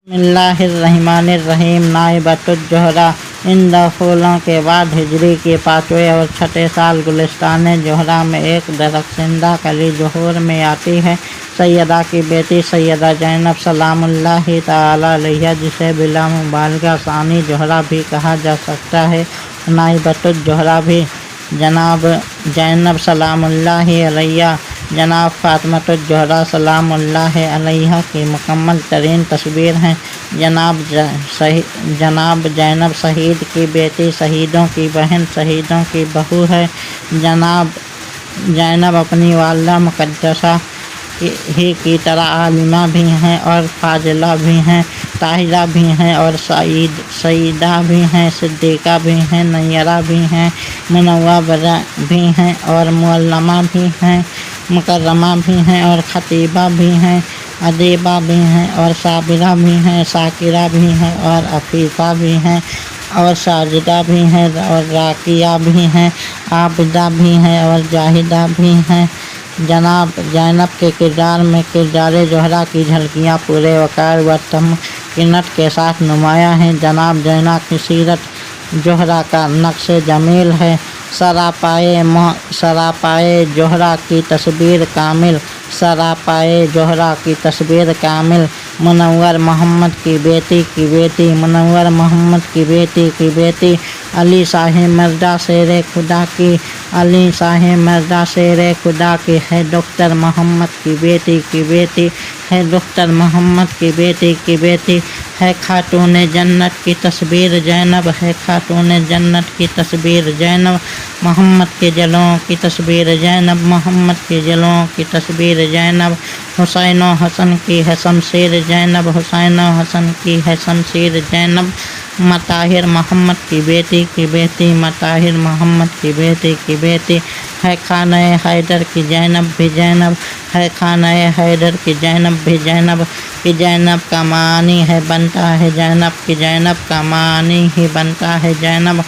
بسم اللہ الرحمن الرحیم۔ نائبۃ الزہرا۔ ان دخولوں کے بعد ہجری کے 5ویں اور 6 سال گلستان زہرا میں ایک درخشندہ کلی ظہور میں آتی ہے۔ سیدہ کی بیٹی سیدہ زینب سلام اللہ تعالی علیہا، جسے بلا مبالغہ ثانی زہرا بھی کہا جا سکتا ہے، نائبۃ الزہرا بھی، جناب زینب سلام اللہ علیہا، جناب فاطمۃ الزہرا سلام اللہ علیہا کی مکمل ترین تصویر ہیں۔ جناب زینب شہید کی بیٹی، شہیدوں کی بہن، شہیدوں کی بہو ہے۔ جناب زینب اپنی والدہ مقدسہ ہی کی طرح عالمہ بھی ہیں اور فاضلہ بھی ہیں، طاہرہ بھی ہیں اور سعیدہ بھی ہیں، صدیقہ بھی ہیں، نیرہ بھی ہیں، منورہ بھی ہیں اور معلمہ بھی ہیں، مکرمہ بھی ہیں اور خطیبہ بھی ہیں، ادیبہ بھی ہیں اور صابرہ بھی ہیں، شاکرہ بھی ہیں اور عفیفہ بھی ہیں اور ساجدہ بھی ہیں اور راکیہ بھی ہیں، عابدہ بھی ہیں اور زاہدہ بھی ہیں۔ جناب زینب کے کردار میں کردار زہرا کی جھلکیاں پورے وقار و تمکنت کے ساتھ نمایاں ہیں۔ جناب زینب کی سیرت زہرا کا نقش جمیل ہے۔ سراپائے زہرا کی تصویر کامل، سراپائے زہرا کی تصویر کامل، منور محمد کی بیٹی کی بیٹی، منور محمد کی بیٹی کی بیٹی، علی شاہ مرزا شیر خدا کی، علی شاہ مرزا شیر خدا کی ہے، ڈاکٹر محمد کی بیٹی کی بیٹی ہے، ڈاکٹر محمد کی بیٹی کی بیٹی ہے، خاتون جنت کی تصویر زینب ہے، خاتون جنت کی تصویر زینب، محمد کے جلووں کی تصویر زینب، محمد کے جلووں کی تصویر زینب، حسین و حسن کی ہے شمشیر زینب، حسین و حسن کی ہے شمشیر زینب، مطہر محمد کی بیٹی کی بیٹی، مطہر محمد کی بیٹی کی بیٹی ہے، خانہ حیدر کی زینب بھی زینب ہے، خانہ حیدر کی زینب بھی زینب کی زینب کا معنی ہے بنتا ہے زینب کی زینب کا معنی ہی بنتا ہے زینب،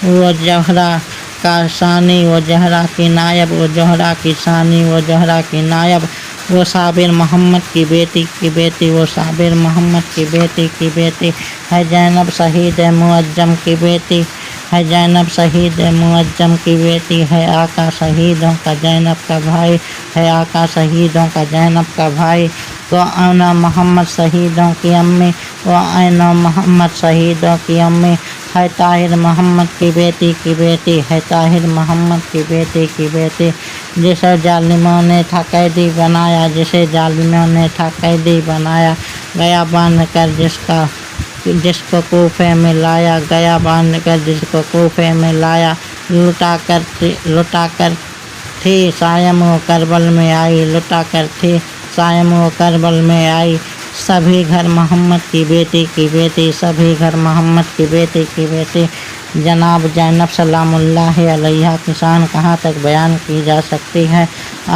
وہ زہرا کا ثانی، وہ زہرا کی نائب، وہ زہرا کی ثانی، وہ زہرا کی نائب، وہ صابر محمد کی بیٹی کی بیٹی، وہ صابر محمد کی بیٹی کی بیٹی ہے، زینب شہید معظم کی بیٹی ہے، زینب شہید معظم کی بیٹی ہے، آقا شہیدوں کا زینب کا بھائی ہے، آقا شہیدوں کا زینب کا بھائی، وہ آنا محمد شہیدوں کی امی، وہ آنا محمد شہیدوں کی امی ہے، طاہر محمد کی بیٹی کی بیٹی ہے، طاہر محمد کی بیٹی کی بیٹی، جسے ظالموں نے تھا قیدی بنایا، جسے ظالموں نے تھا قیدی بنایا، گیا باندھ کر جس کو کوفے میں لایا، گیا باندھ کر جس کو کوفے میں لایا، لٹا کر تھی صائم و کربل میں آئی، لٹا کر تھی صائم و کربل میں آئی، سبھی گھر محمد کی بیٹی کی بیٹی، سبھی گھر محمد کی بیٹی کی بیٹی۔ جناب زینب سلام اللہ علیہا کی شان کہاں تک بیان کی جا سکتی ہے؟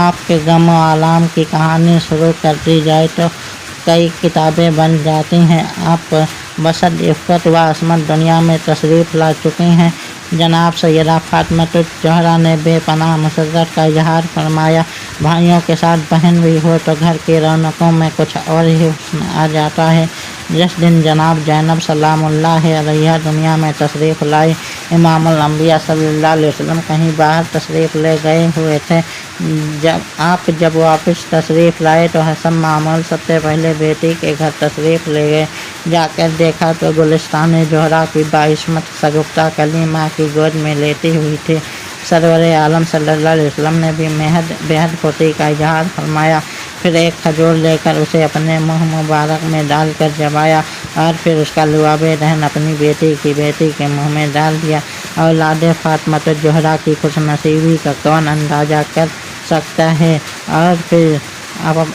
آپ کے غم و آلام کی کہانی شروع کر دی جائے تو کئی کتابیں بن جاتی ہیں۔ آپ بصد عفت و عصمت دنیا میں تشریف لا چکی ہیں۔ جناب سیدہ فاطمۃ الزہرا نے بے پناہ مسرت کا اظہار فرمایا، بھائیوں کے ساتھ بہن بھی ہو تو گھر کی رونقوں میں کچھ اور ہی حسن آ جاتا ہے۔ جس دن جناب زینب سلام اللہ علیہا دنیا میں تشریف لائی، امام الانبیاء صلی اللہ علیہ وسلم کہیں باہر تشریف لے گئے ہوئے تھے۔ جب واپس تشریف لائے تو حسب معمول سب سے پہلے بیٹی کے گھر تشریف لے گئے۔ جا کر دیکھا تو گلستان زہرا کی باعصمت شگفتہ کلی ماں کی گود میں لیٹی ہوئی تھی۔ سرور عالم صلی اللہ علیہ وسلم نے بھی بے حد خوشی کا اظہار فرمایا، پھر ایک کھجور لے کر اسے اپنے منہ مبارک میں ڈال کر چبایا اور پھر اس کا لعاب دہن اپنی بیٹی کی بیٹی کے منہ میں ڈال دیا۔ اولاد فاطمۃ الزہرا کی خوش نصیبی کا کون اندازہ کر سکتا ہے؟ اور پھر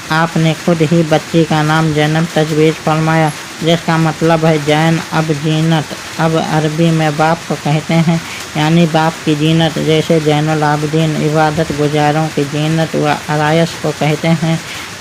آپ نے خود ہی بچی کا نام زینب تجویز فرمایا، جس کا مطلب ہے زین اب زینت، اب عربی میں باپ کو کہتے ہیں، یعنی باپ کی زینت، جیسے زین العابدین عبادت گزاروں کی زینت و آرائش کو کہتے ہیں۔